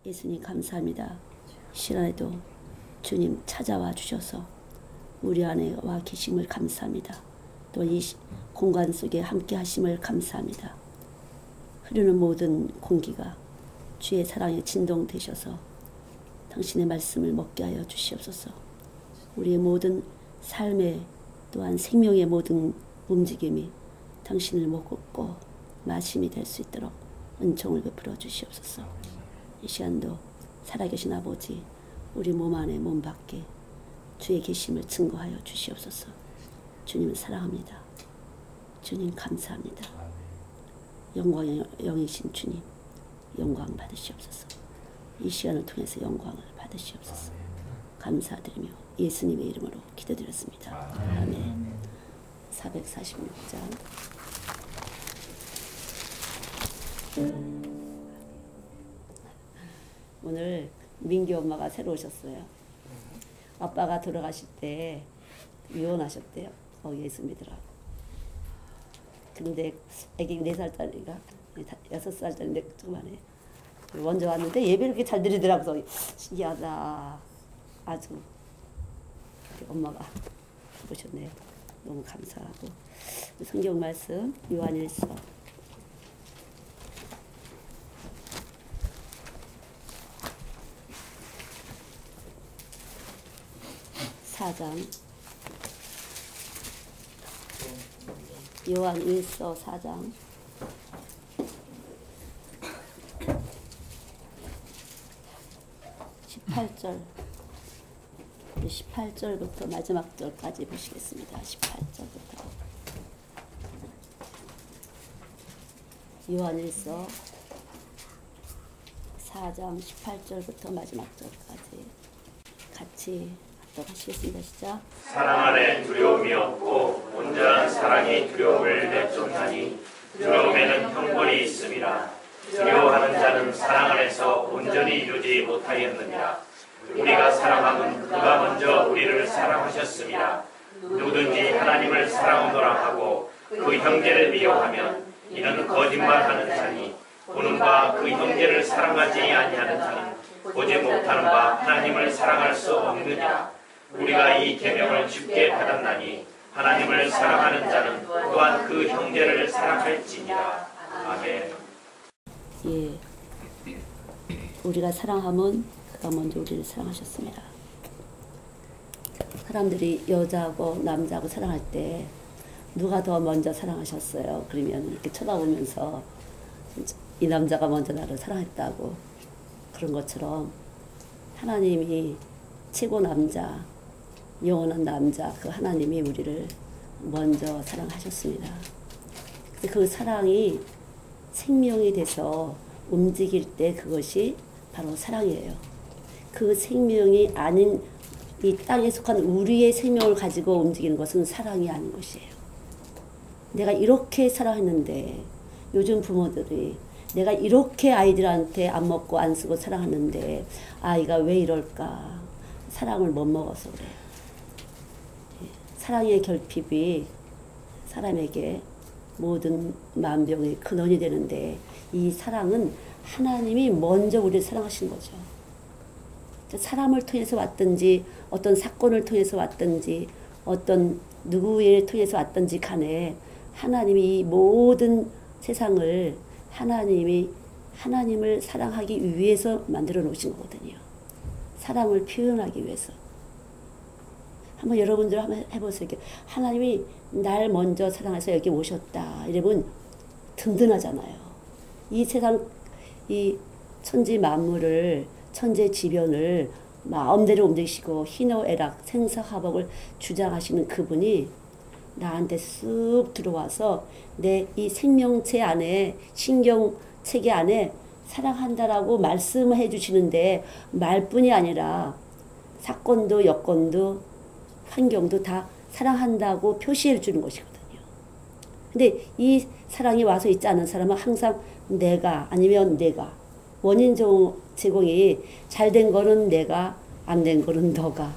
예수님 감사합니다. 시간에도 주님 찾아와 주셔서 우리 안에 와 계심을 감사합니다. 또 이 공간 속에 함께 하심을 감사합니다. 흐르는 모든 공기가 주의 사랑에 진동되셔서 당신의 말씀을 먹게 하여 주시옵소서. 우리의 모든 삶의 또한 생명의 모든 움직임이 당신을 먹고 마심이 될 수 있도록 은총을 베풀어 주시옵소서. 이 시간도 살아계신 아버지, 우리 몸 안에 몸 밖에 주의 계심을 증거하여 주시옵소서. 주님을 사랑합니다. 주님 감사합니다. 영광의 영이신 주님, 영광 받으시옵소서. 이 시간을 통해서 영광을 받으시옵소서. 감사드리며 예수님의 이름으로 기도드렸습니다. 아멘. 446장. 오늘 민기 엄마가 새로 오셨어요. 아빠가 돌아가실 때 이혼하셨대요. 예수 믿으라고. 근데 애기 4살짜리가 6살짜리인데 조그만해. 먼저 왔는데 예배를 이렇게 잘 드리더라고요. 신기하다. 아주 엄마가 보셨네요. 너무 감사하고. 성경 말씀 요한일서 4장, 요한일서 4장 18절부터 마지막 절까지 보시겠습니다. 18절부터 요한일서 4장 18절부터 마지막 절까지 같이 하시겠습니다. 시작. 사랑 안에 두려움이 없고 온전한 사랑이 두려움을 내쫓나니 두려움에는 형벌이 있음이라. 두려워하는 자는 사랑 안에서 온전히 이루지 못하였느니라. 우리가 사랑함은 그가 먼저 우리를 사랑하셨음이라. 누구든지 하나님을 사랑하노라 하고 그 형제를 미워하면 이는 거짓말하는 자니 보는 바 그 형제를 사랑하지 아니하는 자는 보지 못하는 바 하나님을 사랑할 수 없느니라. 우리가 이 계명을 주께 받았나니 하나님을 사랑하는 자는 또한 그 형제를 사랑할지니라. 아멘. 예, 우리가 사랑하면 그가 먼저 우리를 사랑하셨습니다. 사람들이 여자하고 남자하고 사랑할 때 누가 더 먼저 사랑하셨어요? 그러면 이렇게 쳐다보면서 이 남자가 먼저 나를 사랑했다고, 그런 것처럼 하나님이 최고 남자, 영원한 남자, 그 하나님이 우리를 먼저 사랑하셨습니다. 그 사랑이 생명이 돼서 움직일 때 그것이 바로 사랑이에요. 그 생명이 아닌 이 땅에 속한 우리의 생명을 가지고 움직이는 것은 사랑이 아닌 것이에요. 내가 이렇게 사랑했는데, 요즘 부모들이 내가 이렇게 아이들한테 안 먹고 안 쓰고 사랑하는데 아이가 왜 이럴까? 사랑을 못 먹어서 그래요. 사랑의 결핍이 사람에게 모든 만병의 근원이 되는데, 이 사랑은 하나님이 먼저 우리를 사랑하신 거죠. 사람을 통해서 왔든지 어떤 사건을 통해서 왔든지 어떤 누구를 통해서 왔든지 간에 하나님이 이 모든 세상을 하나님을 사랑하기 위해서 만들어 놓으신 거거든요. 사랑을 표현하기 위해서. 한번 여러분들 한번 해보세요. 하나님이 날 먼저 사랑해서 여기 오셨다. 이러면 든든하잖아요. 이 세상, 이 천지 만물을, 천재지변을 마음대로 움직이시고 희노애락, 생사화복을 주장하시는 그분이 나한테 쑥 들어와서 내 이 생명체 안에, 신경체계 안에 사랑한다라고 말씀을 해주시는데, 말뿐이 아니라 사건도 여건도 환경도 다 사랑한다고 표시해 주는 것이거든요. 근데 이 사랑이 와서 있지 않은 사람은 항상 내가, 아니면 내가, 원인 제공이 잘 된 거는 내가, 안 된 거는 너가.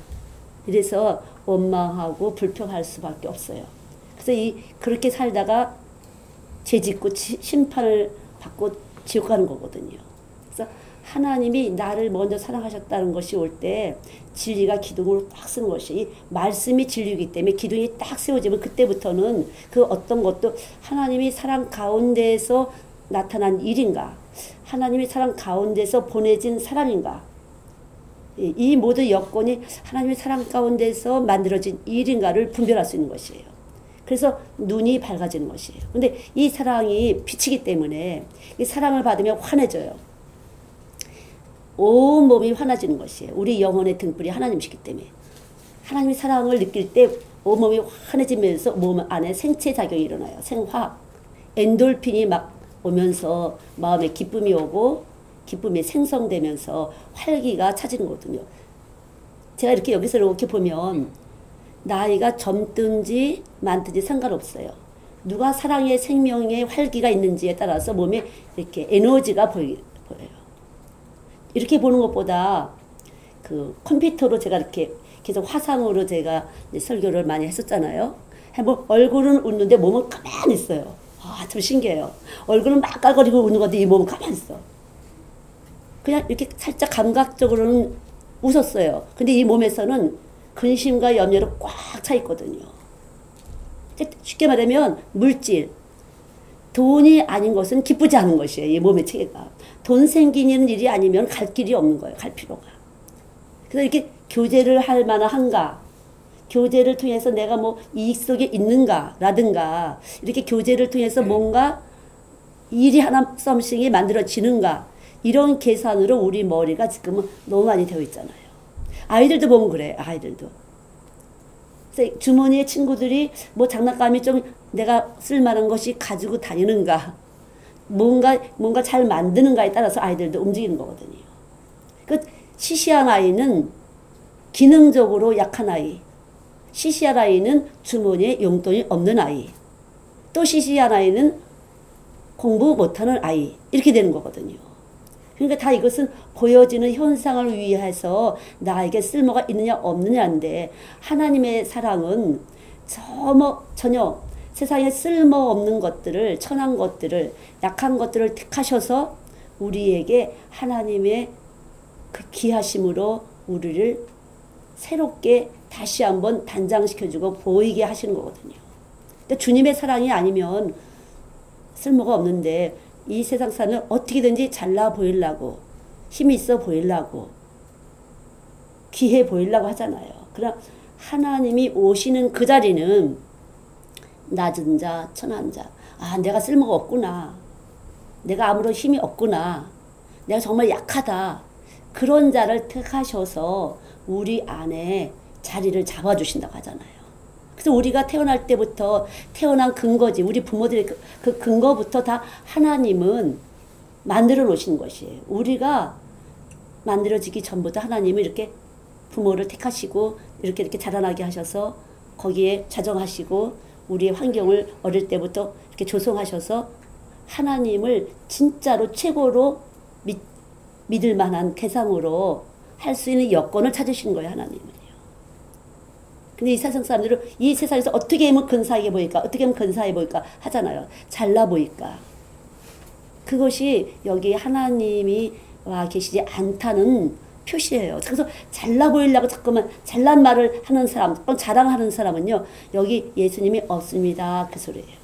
이래서 원망하고 불평할 수밖에 없어요. 그래서 그렇게 살다가 죄짓고 심판을 받고 지옥 가는 거거든요. 그래서 하나님이 나를 먼저 사랑하셨다는 것이 올 때 진리가 기둥으로 딱 쓰는 것이 이 말씀이 진리이기 때문에 기둥이 딱 세워지면 그때부터는 그 어떤 것도 하나님이 사랑 가운데에서 나타난 일인가, 하나님이 사랑 가운데서 보내진 사랑인가, 이 모든 여건이 하나님의 사랑 가운데서 만들어진 일인가를 분별할 수 있는 것이에요. 그래서 눈이 밝아지는 것이에요. 근데 이 사랑이 빛이기 때문에 이 사랑을 받으면 환해져요. 온 몸이 환해지는 것이에요. 우리 영혼의 등불이 하나님이시기 때문에. 하나님의 사랑을 느낄 때 온몸이 환해지면서 몸 안에 생체 작용이 일어나요. 생화학. 엔돌핀이 막 오면서 마음에 기쁨이 오고 기쁨이 생성되면서 활기가 차지는 거거든요. 제가 이렇게 여기서 이렇게 보면 나이가 젊든지 많든지 상관없어요. 누가 사랑의 생명의 활기가 있는지에 따라서 몸에 이렇게 에너지가 보여요. 이렇게 보는 것보다 그 컴퓨터로 제가 이렇게 계속 화상으로 제가 설교를 많이 했었잖아요. 뭐 얼굴은 웃는데 몸은 가만히 있어요. 아, 참 신기해요. 얼굴은 막 깔거리고 웃는 건데 이 몸은 가만히 있어. 그냥 이렇게 살짝 감각적으로는 웃었어요. 근데 이 몸에서는 근심과 염려로 꽉 차 있거든요. 쉽게 말하면 물질, 돈이 아닌 것은 기쁘지 않은 것이에요. 이 몸의 체계가. 돈 생기는 일이 아니면 갈 길이 없는 거예요. 갈 필요가. 그래서 이렇게 교제를 할 만한가, 교제를 통해서 내가 뭐 이익 속에 있는가 라든가, 이렇게 교제를 통해서 뭔가 일이 하나 썸씽이 만들어지는가, 이런 계산으로 우리 머리가 지금은 너무 많이 되어 있잖아요. 아이들도 보면 그래. 아이들도. 그래서 주머니에 친구들이 뭐 장난감이 좀 내가 쓸만한 것이 가지고 다니는가, 뭔가 잘 만드는가에 따라서 아이들도 움직이는 거거든요. 그 시시한 아이는 기능적으로 약한 아이, 시시한 아이는 주머니에 용돈이 없는 아이, 또 시시한 아이는 공부 못하는 아이, 이렇게 되는 거거든요. 그러니까 다 이것은 보여지는 현상을 위해서 나에게 쓸모가 있느냐 없느냐인데, 하나님의 사랑은 전혀 세상에 쓸모없는 것들을, 천한 것들을, 약한 것들을 택하셔서 우리에게 하나님의 그 귀하심으로 우리를 새롭게 다시 한번 단장시켜주고 보이게 하시는 거거든요. 근데 주님의 사랑이 아니면 쓸모가 없는데, 이 세상 사람은 어떻게든지 잘나 보이려고, 힘이 있어 보이려고, 귀해 보이려고 하잖아요. 그러나 하나님이 오시는 그 자리는 낮은 자, 천한 자, 아, 내가 쓸모가 없구나, 내가 아무런 힘이 없구나, 내가 정말 약하다, 그런 자를 택하셔서 우리 안에 자리를 잡아주신다고 하잖아요. 그래서 우리가 태어날 때부터 태어난 근거지, 우리 부모들의 그 근거부터 다 하나님은 만들어 놓으신 것이에요. 우리가 만들어지기 전부터 하나님은 이렇게 부모를 택하시고 이렇게 자라나게 하셔서 거기에 자정하시고 우리의 환경을 어릴 때부터 이렇게 조성하셔서 하나님을 진짜로 최고로 믿을 만한 대상으로 할 수 있는 여건을 찾으신 거예요, 하나님은요. 근데 이 세상 사람들은 이 세상에서 어떻게 하면 근사하게 보일까, 어떻게 하면 근사해 보일까 하잖아요. 잘나 보일까. 그것이 여기 하나님이 와 계시지 않다는 표시예요. 그래서 잘나 보이려고 자꾸만 잘난 말을 하는 사람, 자랑하는 사람은요, 여기 예수님이 없습니다, 그 소리예요.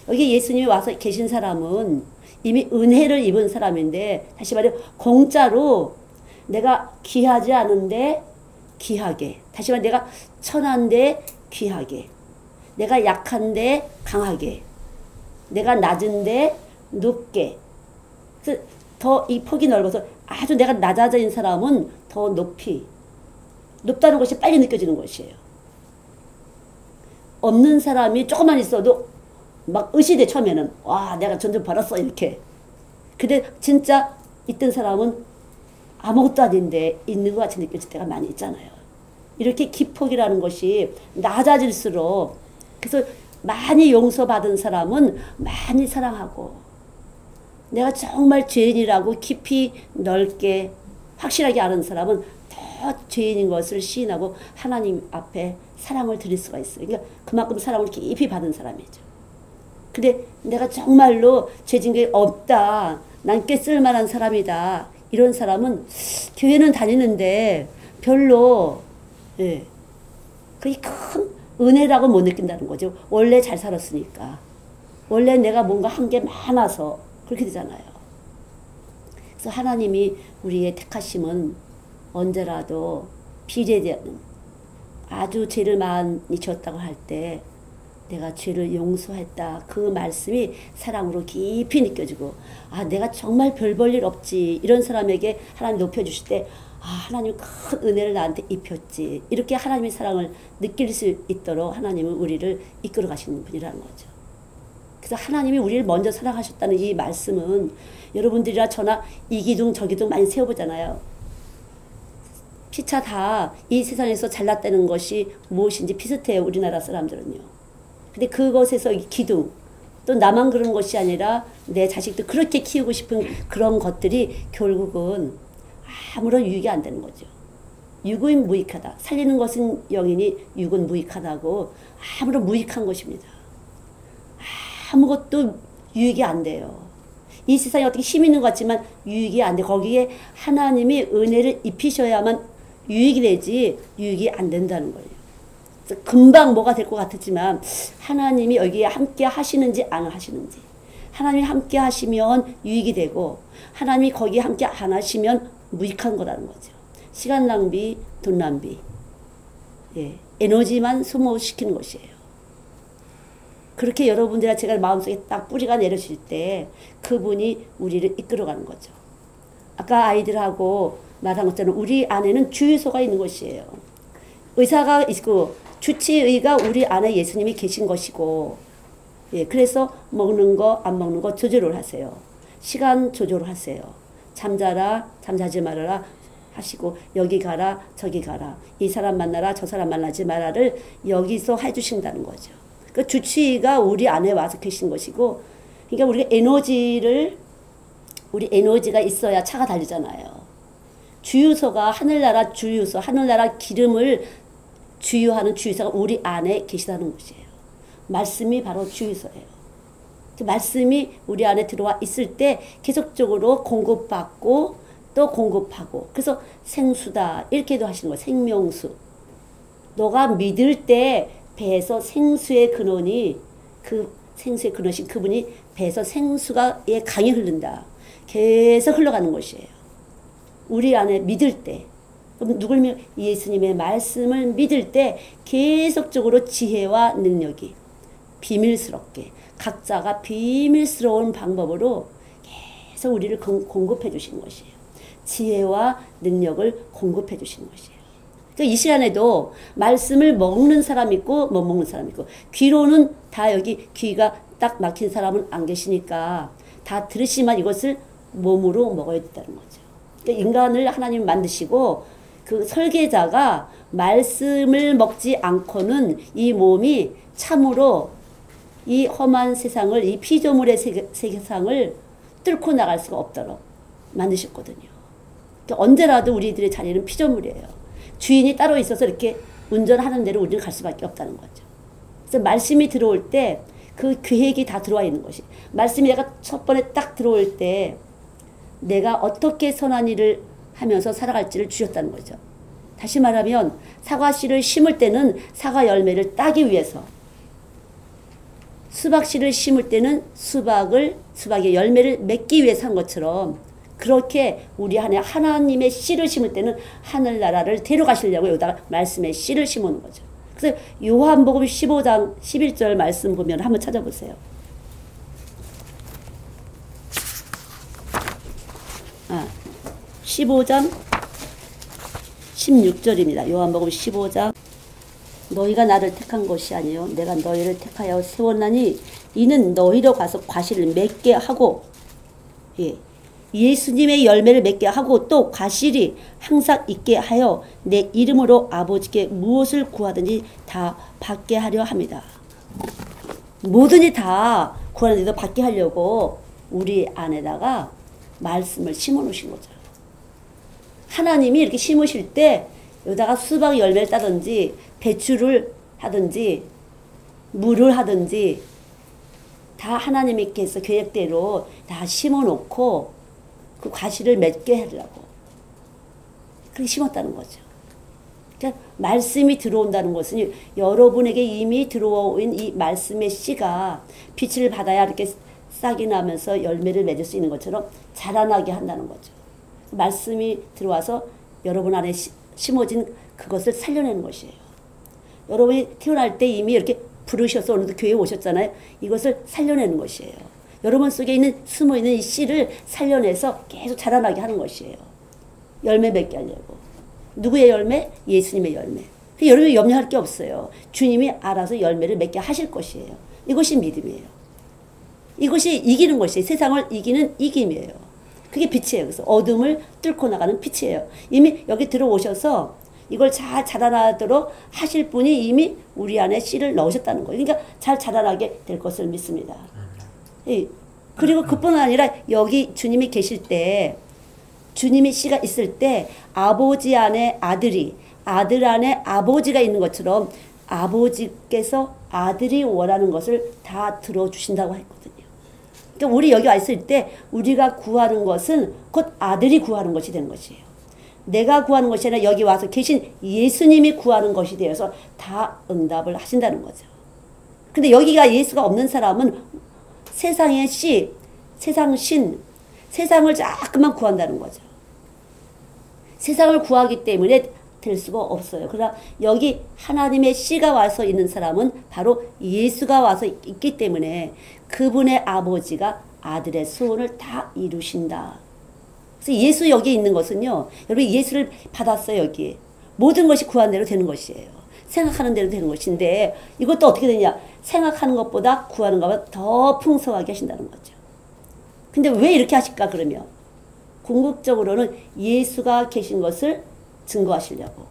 여기 예수님이 와서 계신 사람은 이미 은혜를 입은 사람인데, 다시 말해 공짜로 내가 귀하지 않은데 귀하게, 다시 말해 내가 천한데 귀하게, 내가 약한데 강하게, 내가 낮은데 높게, 그래서 더 이 폭이 넓어서 아주 내가 낮아진 사람은 더 높다는 것이 빨리 느껴지는 것이에요. 없는 사람이 조금만 있어도 막 의시돼. 처음에는 와, 내가 점점 벌었어 이렇게. 근데 진짜 있던 사람은 아무것도 아닌데 있는 것 같이 느껴질 때가 많이 있잖아요. 이렇게 기폭이라는 것이 낮아질수록, 그래서 많이 용서받은 사람은 많이 사랑하고, 내가 정말 죄인이라고 깊이 넓게 확실하게 아는 사람은 더 죄인인 것을 시인하고 하나님 앞에 사랑을 드릴 수가 있어요. 그러니까 그만큼 사랑을 깊이 받은 사람이죠. 근데 내가 정말로 죄진 게 없다, 난 꽤 쓸만한 사람이다, 이런 사람은 교회는 다니는데 별로 예, 그게 큰 은혜라고 못 느낀다는 거죠. 원래 잘 살았으니까. 원래 내가 뭔가 한 게 많아서 그렇게 되잖아요. 그래서 하나님이 우리의 택하심은 언제라도 비례되는 아주 죄를 많이 지었다고 할 때 내가 죄를 용서했다. 그 말씀이 사랑으로 깊이 느껴지고 아 내가 정말 별 볼 일 없지. 이런 사람에게 하나님 높여주실 때 아 하나님 큰 은혜를 나한테 입혔지. 이렇게 하나님의 사랑을 느낄 수 있도록 하나님은 우리를 이끌어 가시는 분이라는 거죠. 그래서 하나님이 우리를 먼저 사랑하셨다는 이 말씀은 여러분들이나 저나 이기둥 저기둥 많이 세워보잖아요. 피차 다 이 세상에서 잘났다는 것이 무엇인지 비슷해요. 우리나라 사람들은요. 근데 그것에서 기둥 또 나만 그런 것이 아니라 내 자식도 그렇게 키우고 싶은 그런 것들이 결국은 아무런 유익이 안 되는 거죠. 육은 무익하다. 살리는 것은 영이니 육은 무익하다고 아무런 무익한 것입니다. 아무것도 유익이 안 돼요. 이 세상에 어떻게 힘 있는 것 같지만 유익이 안 돼. 거기에 하나님이 은혜를 입히셔야만 유익이 되지 유익이 안 된다는 거예요. 그래서 금방 뭐가 될 것 같았지만 하나님이 여기에 함께 하시는지 안 하시는지 하나님이 함께 하시면 유익이 되고 하나님이 거기에 함께 안 하시면 무익한 거라는 거죠. 시간 낭비, 돈 낭비, 예, 에너지만 소모시키는 것이에요. 그렇게 여러분들과 제가 마음속에 딱 뿌리가 내려질 때 그분이 우리를 이끌어가는 거죠. 아까 아이들하고 말한 것처럼 우리 안에는 주유소가 있는 것이에요. 의사가 있고 주치의가 우리 안에 예수님이 계신 것이고 예, 그래서 먹는 거 안 먹는 거 조절을 하세요. 시간 조절을 하세요. 잠자라 잠자지 말아라 하시고 여기 가라 저기 가라 이 사람 만나라 저 사람 만나지 말아를 여기서 해주신다는 거죠. 그 주치의가 우리 안에 와서 계신 것이고 그러니까 우리가 우리 에너지가 있어야 차가 달리잖아요. 주유소가 하늘나라 주유소 하늘나라 기름을 주유하는 주유소가 우리 안에 계시다는 것이에요. 말씀이 바로 주유소예요. 그 말씀이 우리 안에 들어와 있을 때 계속적으로 공급받고 또 공급하고 그래서 생수다 이렇게도 하시는 거예요. 생명수. 너가 믿을 때 배에서 생수의 근원이 그 생수의 근원이신 그분이 배에서 생수가 예 강이 흐른다. 계속 흘러가는 것이에요. 우리 안에 믿을 때 그럼 누굴 믿 예수님의 말씀을 믿을 때 계속적으로 지혜와 능력이 비밀스럽게 각자가 비밀스러운 방법으로 계속 우리를 공급해 주시는 것이에요. 지혜와 능력을 공급해 주시는 것이에요. 그러니까 이 시간에도 말씀을 먹는 사람 있고 못 먹는 사람 있고 귀로는 다 여기 귀가 딱 막힌 사람은 안 계시니까 다 들으시면 이것을 몸으로 먹어야 된다는 거죠. 그러니까 인간을 하나님 만드시고 그 설계자가 말씀을 먹지 않고는 이 몸이 참으로 이 험한 세상을 이 피조물의 세상을 뚫고 나갈 수가 없도록 만드셨거든요. 그러니까 언제라도 우리들의 자리는 피조물이에요. 주인이 따로 있어서 이렇게 운전하는 대로 우리는 갈 수밖에 없다는 거죠. 그래서 말씀이 들어올 때 그 계획이 다 들어와 있는 것이 말씀이 내가 첫 번에 딱 들어올 때 내가 어떻게 선한 일을 하면서 살아갈지를 주셨다는 거죠. 다시 말하면 사과씨를 심을 때는 사과 열매를 따기 위해서 수박씨를 심을 때는 수박의 열매를 맺기 위해서 한 것처럼 그렇게 우리 안에 하나님의 씨를 심을 때는 하늘나라를 데려가시려고 여기다가 말씀의 씨를 심는 거죠. 그래서 요한복음 15장 11절 말씀 보면 한번 찾아보세요. 15장 16절입니다. 요한복음 15장 너희가 나를 택한 것이 아니요 내가 너희를 택하여 세웠나니 이는 너희로 가서 과실을 맺게 하고 예. 예수님의 열매를 맺게 하고 또 과실이 항상 있게 하여 내 이름으로 아버지께 무엇을 구하든지 다 받게 하려 합니다. 뭐든지 다 구하는데도 받게 하려고 우리 안에다가 말씀을 심어 놓으신 거죠. 하나님이 이렇게 심으실 때 여기다가 수박 열매를 따든지 배추를 하든지 물을 하든지 다 하나님께서 계획대로 다 심어 놓고 그 과실을 맺게 하려고 그렇게 심었다는 거죠. 그러니까 말씀이 들어온다는 것은 여러분에게 이미 들어온 이 말씀의 씨가 빛을 받아야 이렇게 싹이 나면서 열매를 맺을 수 있는 것처럼 자라나게 한다는 거죠. 말씀이 들어와서 여러분 안에 심어진 그것을 살려내는 것이에요. 여러분이 태어날 때 이미 이렇게 부르셔서 오늘도 교회에 오셨잖아요. 이것을 살려내는 것이에요. 여러분 속에 있는 숨어있는 이 씨를 살려내서 계속 자라나게 하는 것이에요. 열매 맺게 하려고. 누구의 열매? 예수님의 열매. 여러분이 염려할 게 없어요. 주님이 알아서 열매를 맺게 하실 것이에요. 이것이 믿음이에요. 이것이 이기는 것이에요. 세상을 이기는 이김이에요. 그게 빛이에요. 그래서 어둠을 뚫고 나가는 빛이에요. 이미 여기 들어오셔서 이걸 잘 자라나도록 하실 분이 이미 우리 안에 씨를 넣으셨다는 거예요. 그러니까 잘 자라나게 될 것을 믿습니다. 그리고 그뿐 아니라 여기 주님이 계실 때 주님이 씨가 있을 때 아버지 안에 아들이 아들 안에 아버지가 있는 것처럼 아버지께서 아들이 원하는 것을 다 들어주신다고 했거든요. 그러니까 우리 여기 와 있을 때 우리가 구하는 것은 곧 아들이 구하는 것이 되는 것이에요. 내가 구하는 것이 아니라 여기 와서 계신 예수님이 구하는 것이 되어서 다 응답을 하신다는 거죠. 근데 여기가 예수가 없는 사람은 세상의 씨, 세상 신, 세상을 자꾸만 구한다는 거죠. 세상을 구하기 때문에 될 수가 없어요. 그러나 여기 하나님의 씨가 와서 있는 사람은 바로 예수가 와서 있기 때문에 그분의 아버지가 아들의 소원을 다 이루신다. 그래서 예수 여기 있는 것은요. 여러분 예수를 받았어요. 여기. 모든 것이 구한 대로 되는 것이에요. 생각하는 대로 되는 것인데 이것도 어떻게 되냐. 생각하는 것보다 구하는 것보다 더 풍성하게 하신다는 거죠. 근데 왜 이렇게 하실까 그러면 궁극적으로는 예수가 계신 것을 증거하시려고.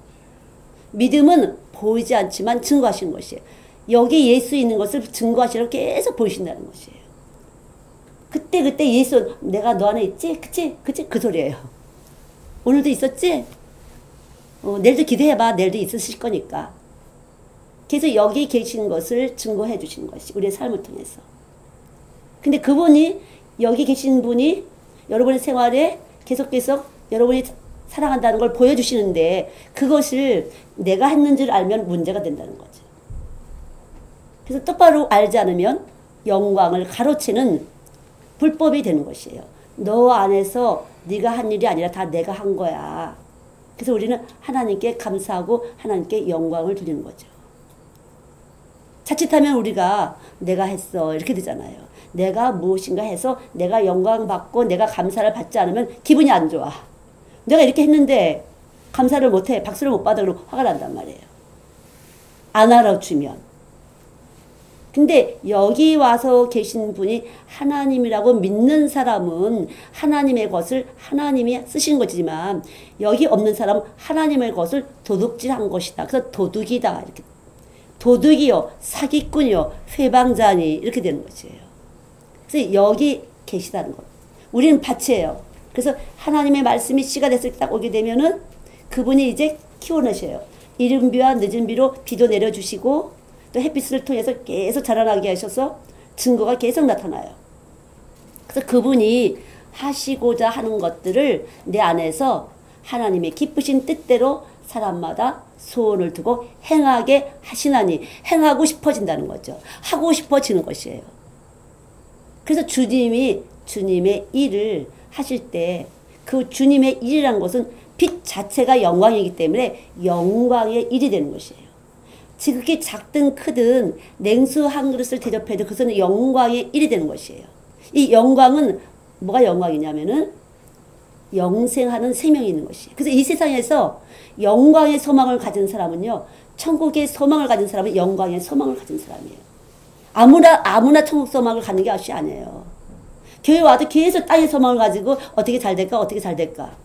믿음은 보이지 않지만 증거하시는 것이에요. 여기 예수 있는 것을 증거하시려고 계속 보이신다는 것이에요. 그때 예수 내가 너 안에 있지? 그치? 그 소리예요. 오늘도 있었지? 내일도 기대해봐. 내일도 있으실 거니까. 그래서 여기 계신 것을 증거해 주시는 것이 우리의 삶을 통해서. 근데 그분이 여기 계신 분이 여러분의 생활에 계속 여러분이 사랑한다는 걸 보여주시는데 그것을 내가 했는 줄 알면 문제가 된다는 거죠. 그래서 똑바로 알지 않으면 영광을 가로채는 불법이 되는 것이에요. 너 안에서 네가 한 일이 아니라 다 내가 한 거야. 그래서 우리는 하나님께 감사하고 하나님께 영광을 드리는 거죠. 자칫하면 우리가 내가 했어 이렇게 되잖아요. 내가 무엇인가 해서 내가 영광 받고 내가 감사를 받지 않으면 기분이 안 좋아. 내가 이렇게 했는데 감사를 못해. 박수를 못 받아. 그러면 화가 난단 말이에요. 안 알아주면. 근데 여기 와서 계신 분이 하나님이라고 믿는 사람은 하나님의 것을 하나님이 쓰신 것이지만 여기 없는 사람은 하나님의 것을 도둑질한 것이다. 그래서 도둑이다. 이렇게. 도둑이요. 사기꾼이요. 회방자니. 이렇게 되는 것이에요. 그래서 여기 계시다는 것. 우리는 밭이에요. 그래서 하나님의 말씀이 씨가 됐을 때 딱 오게 되면은 그분이 이제 키워내셔요. 이른 비와 늦은 비로 비도 내려주시고 또 햇빛을 통해서 계속 자라나게 하셔서 증거가 계속 나타나요. 그래서 그분이 하시고자 하는 것들을 내 안에서 하나님의 기쁘신 뜻대로 사람마다 소원을 두고 행하게 하시나니 행하고 싶어진다는 거죠. 하고 싶어지는 것이에요. 그래서 주님이 주님의 일을 하실 때 그 주님의 일이란 것은 빛 자체가 영광이기 때문에 영광의 일이 되는 것이에요. 지극히 작든 크든 냉수 한 그릇을 대접해도 그것은 영광의 일이 되는 것이에요. 이 영광은 뭐가 영광이냐면은 영생하는 생명이 있는 것이에요. 그래서 이 세상에서 영광의 소망을 가진 사람은요. 천국의 소망을 가진 사람은 영광의 소망을 가진 사람이에요. 아무나 천국 소망을 갖는 게 아니에요. 교회 와도 계속 땅의 소망을 가지고 어떻게 잘 될까?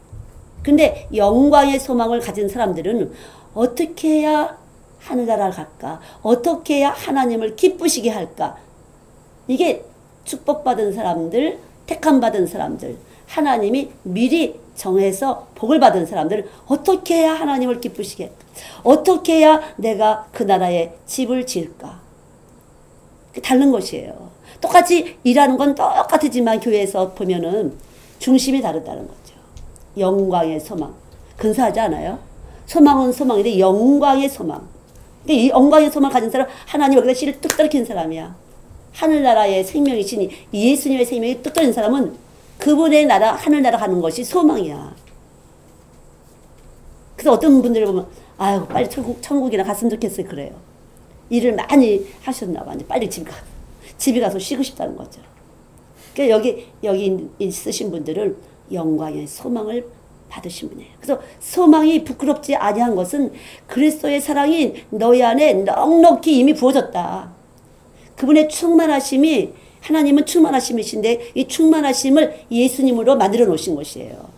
근데 영광의 소망을 가진 사람들은 어떻게 해야 하늘나라를 갈까? 어떻게 해야 하나님을 기쁘시게 할까? 이게 축복받은 사람들, 택함받은 사람들, 하나님이 미리 정해서 복을 받은 사람들은 어떻게 해야 하나님을 기쁘시게 할까? 어떻게 해야 내가 그 나라에 집을 지을까? 다른 것이에요. 똑같이 일하는 건 똑같지만 교회에서 보면은 중심이 다르다는 거죠. 영광의 소망. 근사하지 않아요? 소망은 소망인데 영광의 소망. 근데 이 영광의 소망을 가진 사람, 하나님 여기다 씨를 뚝 떨어뜨린 사람이야. 하늘나라의 생명이신 예수님의 생명이 뚝 떨어진 사람은 그분의 나라, 하늘나라 가는 것이 소망이야. 그래서 어떤 분들을 보면, 아유, 빨리 천국이나 갔으면 좋겠어요. 그래요. 일을 많이 하셨나 봐. 빨리 집에 가서 쉬고 싶다는 거죠. 그러니까 여기 있으신 분들은 영광의 소망을 받으신 분이에요. 그래서 소망이 부끄럽지 아니한 것은 그리스도의 사랑이 너희 안에 넉넉히 이미 부어졌다. 그분의 충만하심이, 하나님은 충만하심이신데 이 충만하심을 예수님으로 만들어 놓으신 것이에요.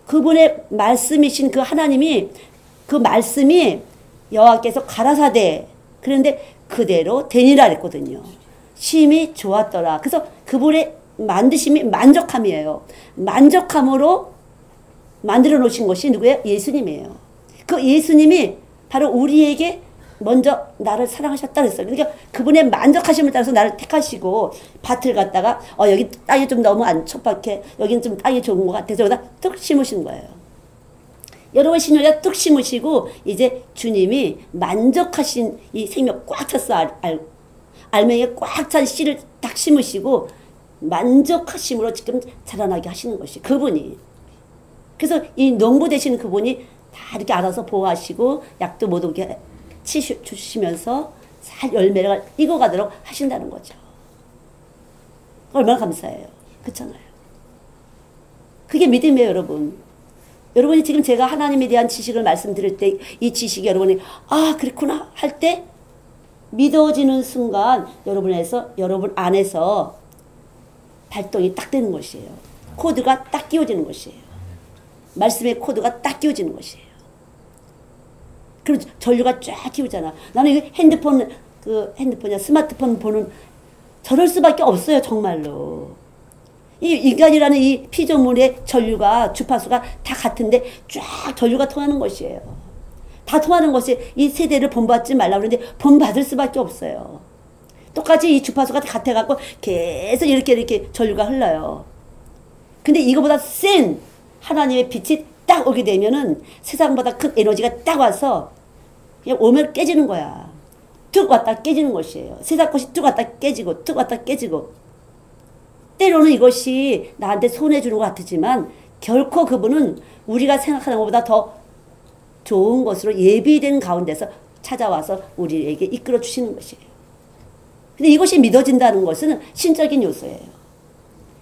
그분의 말씀이신 그 하나님이, 그 말씀이 여호와께서 가라사대, 그런데 그대로 되니라 했거든요. 심히 좋았더라. 그래서 그분의 만드심이 만족함이에요. 만족함으로 만들어 놓으신 것이 누구예요? 예수님이에요. 그 예수님이 바로 우리에게 먼저 나를 사랑하셨다 그랬어요. 그러니까 그분의 만족하심을 따라서 나를 택하시고 밭을 갖다가 여기 땅이 좀 너무 안 촉박해. 여기는 좀 땅이 좋은 것 같아서 여기다 뚝 심으신 거예요. 여러분 신용에다 뚝 심으시고 이제 주님이 만족하신 이 생명 꽉 찼어. 알맹이에 꽉 찬 씨를 딱 심으시고 만족하심으로 지금 자라나게 하시는 것이 그분이. 그래서 이 농부 되시는 그분이 다 이렇게 알아서 보호하시고 약도 못 오게 주시면서 잘 열매가 익어가도록 하신다는 거죠. 얼마나 감사해요. 그렇잖아요. 그게 믿음이에요, 여러분. 여러분이 지금 제가 하나님에 대한 지식을 말씀드릴 때 이 지식이 여러분이 그렇구나 할 때 믿어지는 순간 여러분 안에서 발동이 딱 되는 것이에요. 코드가 딱 끼워지는 것이에요. 말씀의 코드가 딱 끼워지는 것이에요. 그럼 전류가 쫙 끼우잖아. 나는 이거 핸드폰이야 스마트폰 보는 저럴 수밖에 없어요. 정말로. 이 인간이라는 이 피조물의 전류가 주파수가 다 같은데 쫙 전류가 통하는 것이에요. 다 통하는 것이 이 세대를 본받지 말라고 그러는데 본받을 수밖에 없어요. 똑같이 이 주파수가 같아갖고 계속 이렇게 전류가 흘러요. 근데 이거보다 센 하나님의 빛이 딱 오게 되면은 세상보다 큰 에너지가 딱 와서 그냥 오면 깨지는 거야. 툭 왔다 깨지는 것이에요. 세상 것이 툭 왔다 깨지고 툭 왔다 깨지고. 때로는 이것이 나한테 손해주는 것 같지만 결코 그분은 우리가 생각하는 것보다 더 좋은 것으로 예비된 가운데서 찾아와서 우리에게 이끌어 주시는 것이에요. 근데 이것이 믿어진다는 것은 신적인 요소예요.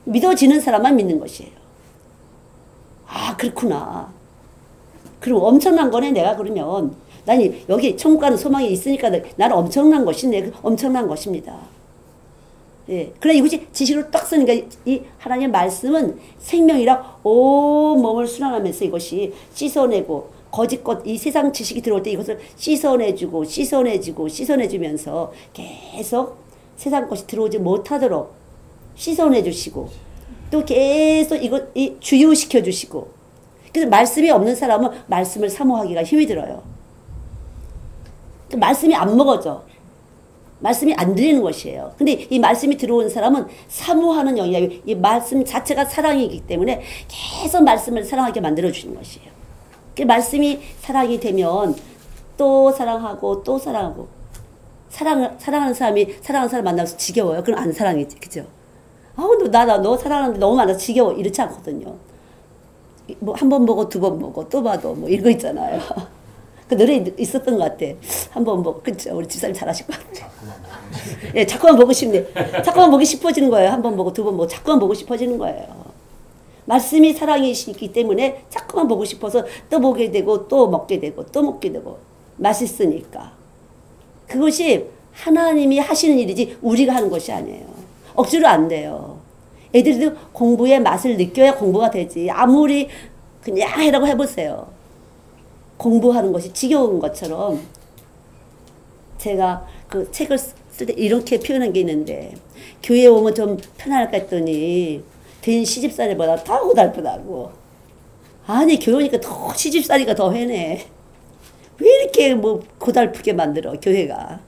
믿어지는 사람만 믿는 것이에요. 그렇구나. 그럼 엄청난 거네. 내가 그러면 난 여기 천국 가는 소망이 있으니까 나는 엄청난 것이네. 엄청난 것입니다. 예. 그래 이것이 지식으로 딱 쓰니까 이 하나님의 말씀은 생명이라 온 몸을 순환하면서 이것이 씻어내고 거짓것 이 세상 지식이 들어올 때 이것을 씻어내주고 씻어내주면서 계속 세상 것이 들어오지 못하도록 씻어내주시고 또 계속 이 주유시켜 주시고. 그래서 말씀이 없는 사람은 말씀을 사모하기가 힘이 들어요. 말씀이 안 먹어져. 말씀이 안 들리는 것이에요. 근데 이 말씀이 들어온 사람은 사모하는 영이에요. 이 말씀 자체가 사랑이기 때문에 계속 말씀을 사랑하게 만들어주는 것이에요. 그 말씀이 사랑이 되면 또 사랑하고 또 사랑하고. 사랑하는 사람이 사랑하는 사람 만나서 지겨워요. 그럼 안 사랑이지. 그죠? 너 사랑하는데 너무 많아서 지겨워. 이렇지 않거든요. 뭐 한 번 보고 두 번 보고 또 봐도 뭐 이런 거 있잖아요. 그 노래 있었던 것 같아. 한 번 보고. 그쵸? 우리 집사님 잘하실 것 같아. 예, 자꾸만 보고 싶네. 자꾸만 보기 싶어지는 거예요. 한 번 보고 두 번 보고 자꾸만 보고 싶어지는 거예요. 말씀이 사랑이시기 때문에 자꾸만 보고 싶어서 또 보게 되고 또 먹게 되고 또 먹게 되고 맛있으니까. 그것이 하나님이 하시는 일이지 우리가 하는 것이 아니에요. 억지로 안 돼요. 애들도 공부의 맛을 느껴야 공부가 되지. 아무리 그냥 해라고 해보세요. 공부하는 것이 지겨운 것처럼 제가 그 책을 쓸 때 이렇게 표현한 게 있는데 교회에 오면 좀 편안할까 했더니 된 시집살이보다 더 고달프다고. 아니 교회 오니까 더 시집살이가 더 해네. 왜 이렇게 뭐 고달프게 만들어 교회가.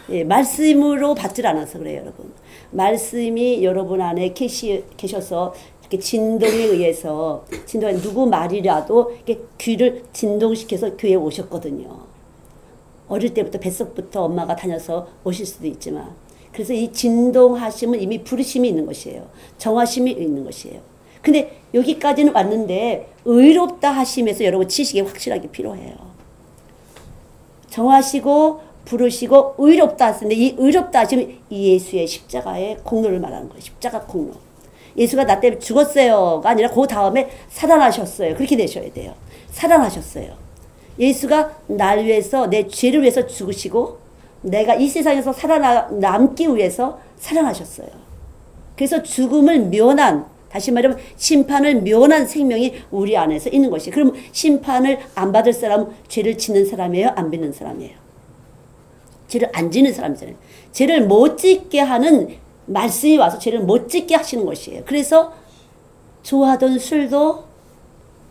예, 말씀으로 받질 않아서 그래요 여러분. 말씀이 여러분 안에 계셔서 이렇게 진동에 의해서 누구 말이라도 이렇게 귀를 진동시켜서 교회에 오셨거든요. 어릴 때부터 뱃속부터 엄마가 다녀서 오실 수도 있지만 그래서 이 진동하심은 이미 부르심이 있는 것이에요. 정하심이 있는 것이에요. 근데 여기까지는 왔는데 의롭다 하심에서 여러분 지식이 확실하게 필요해요. 정하시고 부르시고 의롭다 하시는데 이 의롭다 하심은 예수의 십자가의 공로를 말하는 거예요. 십자가 공로. 예수가 나 때문에 죽었어요가 아니라 그 다음에 살아나셨어요. 그렇게 되셔야 돼요. 살아나셨어요. 예수가 날 위해서 내 죄를 위해서 죽으시고 내가 이 세상에서 살아남기 위해서 살아나셨어요. 그래서 죽음을 면한 다시 말하면 심판을 면한 생명이 우리 안에서 있는 것이에요. 그럼 심판을 안 받을 사람은 죄를 짓는 사람이에요? 안 짓는 사람이에요? 죄를 안 짓는 사람이잖아요. 죄를 못 짓게 하는 말씀이 와서 죄를 못 짓게 하시는 것이에요. 그래서 좋아하던 술도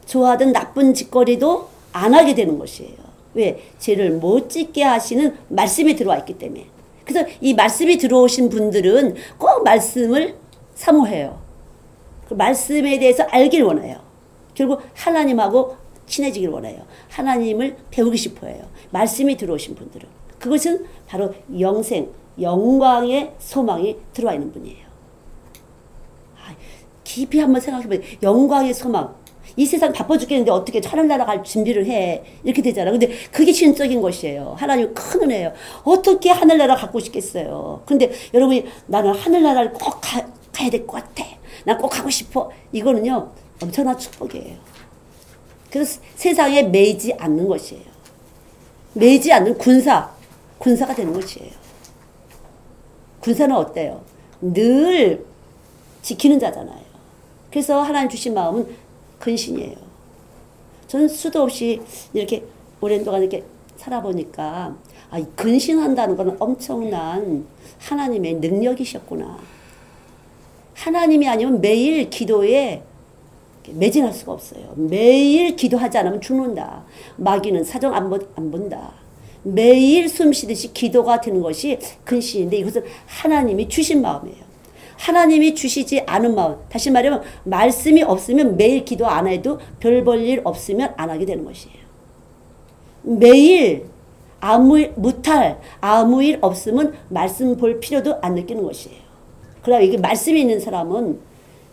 좋아하던 나쁜 짓거리도 안 하게 되는 것이에요. 왜? 죄를 못 짓게 하시는 말씀이 들어와 있기 때문에. 그래서 이 말씀이 들어오신 분들은 꼭 말씀을 사모해요. 그 말씀에 대해서 알길 원해요. 결국 하나님하고 친해지길 원해요. 하나님을 배우고 싶어 해요. 말씀이 들어오신 분들은. 그것은 바로 영생, 영광의 소망이 들어와 있는 분이에요. 깊이 한번 생각해보세요. 영광의 소망. 이 세상 바빠 죽겠는데 어떻게 하늘나라 갈 준비를 해. 이렇게 되잖아. 근데 그게 신적인 것이에요. 하나님 큰 은혜예요. 어떻게 하늘나라 갖고 싶겠어요. 근데 여러분이 나는 하늘나라를 꼭 가야 될 것 같아. 난 꼭 가고 싶어. 이거는요. 엄청난 축복이에요. 그래서 세상에 매이지 않는 것이에요. 매이지 않는 군사가 되는 것이에요. 군사는 어때요? 늘 지키는 자잖아요. 그래서 하나님 주신 마음은 근신이에요. 저는 수도 없이 이렇게 오랜 동안 이렇게 살아보니까 근신한다는 건 엄청난 하나님의 능력이셨구나. 하나님이 아니면 매일 기도에 매진할 수가 없어요. 매일 기도하지 않으면 죽는다. 마귀는 사정 안 본다. 매일 숨 쉬듯이 기도가 되는 것이 근신인데 이것은 하나님이 주신 마음이에요. 하나님이 주시지 않은 마음. 다시 말하면 말씀이 없으면 매일 기도 안 해도 별 볼 일 없으면 안 하게 되는 것이에요. 매일 아무 일 없으면 말씀 볼 필요도 안 느끼는 것이에요. 그러나 이게 말씀이 있는 사람은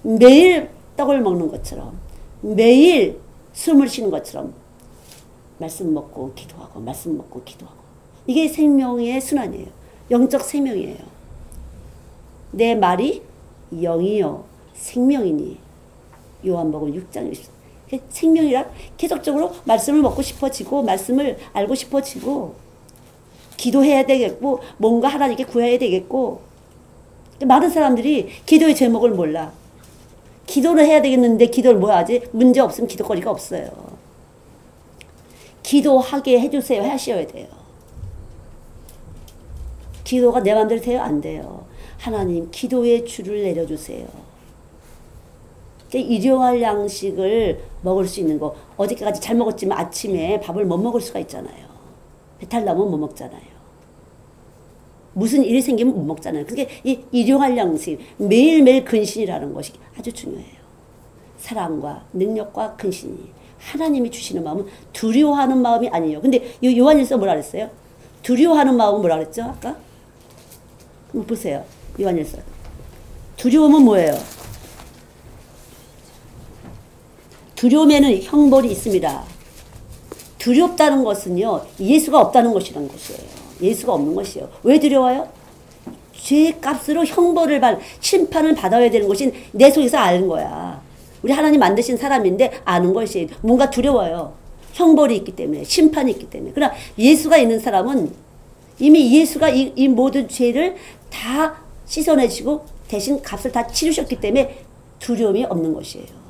매일 떡을 먹는 것처럼 매일 숨을 쉬는 것처럼 말씀 먹고 기도하고 말씀 먹고 기도하고 이게 생명의 순환이에요. 영적 생명이에요. 내 말이 영이요 생명이니 요한복음 6장 20절. 생명이라 계속적으로 말씀을 먹고 싶어지고 말씀을 알고 싶어지고 기도해야 되겠고 뭔가 하나님께 구해야 되겠고 많은 사람들이 기도의 제목을 몰라. 기도를 해야 되겠는데 기도를 뭐 하지? 문제 없으면 기도거리가 없어요. 기도하게 해주세요. 하셔야 돼요. 기도가 내 마음대로 돼요? 안 돼요. 하나님 기도의 줄을 내려주세요. 일용할 양식을 먹을 수 있는 거. 어저께까지 잘 먹었지만 아침에 밥을 못 먹을 수가 있잖아요. 배탈 나면 못 먹잖아요. 무슨 일이 생기면 못 먹잖아요. 그게 이 일용할 양식, 매일매일 근신이라는 것이 아주 중요해요. 사랑과 능력과 근신이 하나님이 주시는 마음은 두려워하는 마음이 아니에요. 근데 요한일서 뭐라 그랬어요? 두려워하는 마음은 뭐라 그랬죠? 아까? 한번 보세요. 요한일서. 두려움은 뭐예요? 두려움에는 형벌이 있습니다. 두렵다는 것은요. 예수가 없다는 것이라는 것이에요. 예수가 없는 것이에요. 왜 두려워요? 죄값으로 형벌을 심판을 받아야 되는 것이 내 속에서 아는 거야. 우리 하나님 만드신 사람인데 아는 것이 뭔가 두려워요. 형벌이 있기 때문에 심판이 있기 때문에. 그러나 예수가 있는 사람은 이미 예수가 이 모든 죄를 다 씻어내시고 대신 값을 다 치르셨기 때문에 두려움이 없는 것이에요.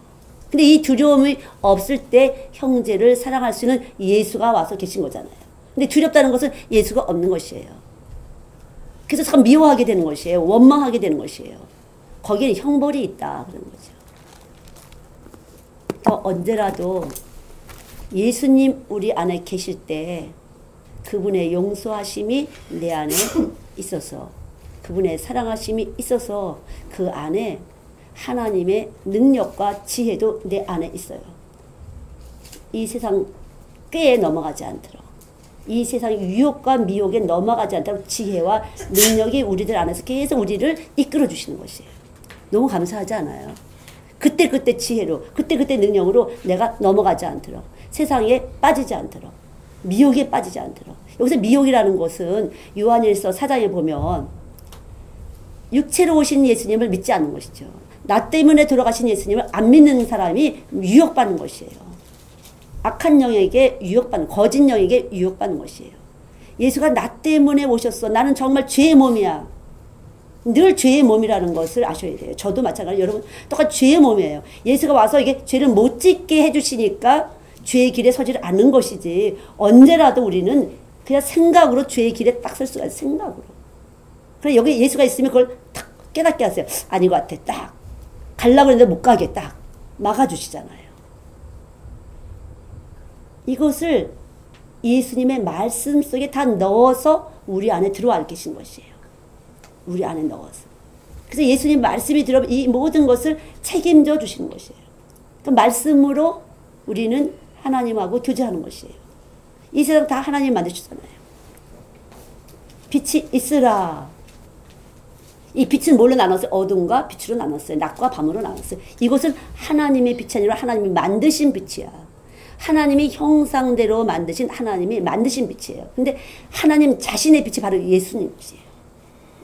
근데 이 두려움이 없을 때 형제를 사랑할 수 있는 예수가 와서 계신 거잖아요. 근데 두렵다는 것은 예수가 없는 것이에요. 그래서 참 미워하게 되는 것이에요. 원망하게 되는 것이에요. 거기에 형벌이 있다 그런 거죠. 더 언제라도 예수님 우리 안에 계실 때 그분의 용서하심이 내 안에 있어서 그분의 사랑하심이 있어서 그 안에 하나님의 능력과 지혜도 내 안에 있어요. 이 세상 꾀에 넘어가지 않도록, 이 세상 유혹과 미혹에 넘어가지 않도록 지혜와 능력이 우리들 안에서 계속 우리를 이끌어 주시는 것이에요. 너무 감사하지 않아요? 그때그때 지혜로, 그때그때 능력으로 내가 넘어가지 않도록, 세상에 빠지지 않도록, 미혹에 빠지지 않도록. 여기서 미혹이라는 것은 요한일서 4장에 보면 육체로 오신 예수님을 믿지 않는 것이죠. 나 때문에 돌아가신 예수님을 안 믿는 사람이 유혹받는 것이에요. 악한 영에게 유혹받는, 거짓 영에게 유혹받는 것이에요. 예수가 나 때문에 오셨어. 나는 정말 죄의 몸이야. 늘 죄의 몸이라는 것을 아셔야 돼요. 저도 마찬가지로 여러분 똑같이 죄의 몸이에요. 예수가 와서 이게 죄를 못 짓게 해주시니까 죄의 길에 서지를 않는 것이지, 언제라도 우리는 그냥 생각으로 죄의 길에 딱 설 수가 있어요. 생각으로. 그래 여기 예수가 있으면 그걸 탁 깨닫게 하세요. 아닌 것 같아. 딱 가려고 했는데 못 가게 딱 막아주시잖아요. 이것을 예수님의 말씀 속에 다 넣어서 우리 안에 들어와 계신 것이에요. 우리 안에 넣어서. 그래서 예수님 말씀이 들어오면 이 모든 것을 책임져 주시는 것이에요. 그 말씀으로 우리는 하나님하고 교제하는 것이에요. 이 세상 다 하나님 만드셨잖아요. 빛이 있으라. 이 빛은 뭘로 나눴어요? 어둠과 빛으로 나눴어요. 낮과 밤으로 나눴어요. 이것은 하나님의 빛이 아니라 하나님이 만드신 빛이야. 하나님이 형상대로 만드신, 하나님이 만드신 빛이에요. 근데 하나님 자신의 빛이 바로 예수님이에요.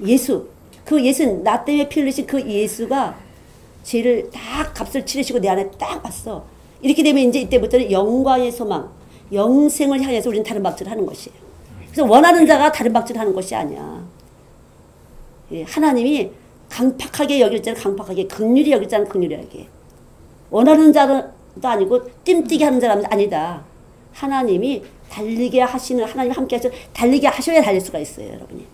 예수. 그 예수는 나 때문에 피 흘리신 그 예수가 죄를 다 값을 치르시고 내 안에 딱 왔어. 이렇게 되면 이제 이때부터는 영광의 소망, 영생을 향해서 우리는 다른 박질을 하는 것이에요. 그래서 원하는 자가 다른 박질을 하는 것이 아니야. 예, 하나님이 강팍하게 여길 자는 강팍하게, 긍휼히 여길 자는 긍휼하게. 원하는 자도 아니고 뜀뛰게 하는 자는 아니다. 하나님이 달리게 하시는, 하나님 함께 하셔서 달리게 하셔야 달릴 수가 있어요, 여러분이.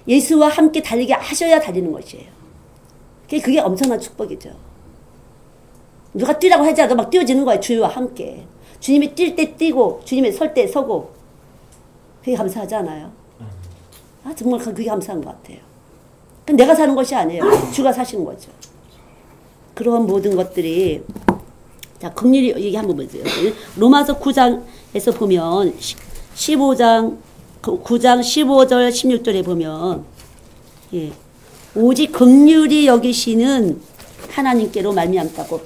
예수와 함께 달리게 하셔야 달리는 것이에요. 그게 엄청난 축복이죠. 누가 뛰라고 하지 않아도 막 뛰어지는 거예요. 주와 함께. 주님이 뛸 때 뛰고, 주님이 설 때 서고. 그게 감사하지 않아요? 아, 정말 그게 감사한 것 같아요. 내가 사는 것이 아니에요. 주가 사시는 거죠. 그런 모든 것들이, 자, 긍휼히 얘기 한번 보세요. 로마서 9장에서 보면, 15장, 9장 15절 16절에 보면, 예, 오직 긍휼히 여기시는 하나님께로 말미암다고,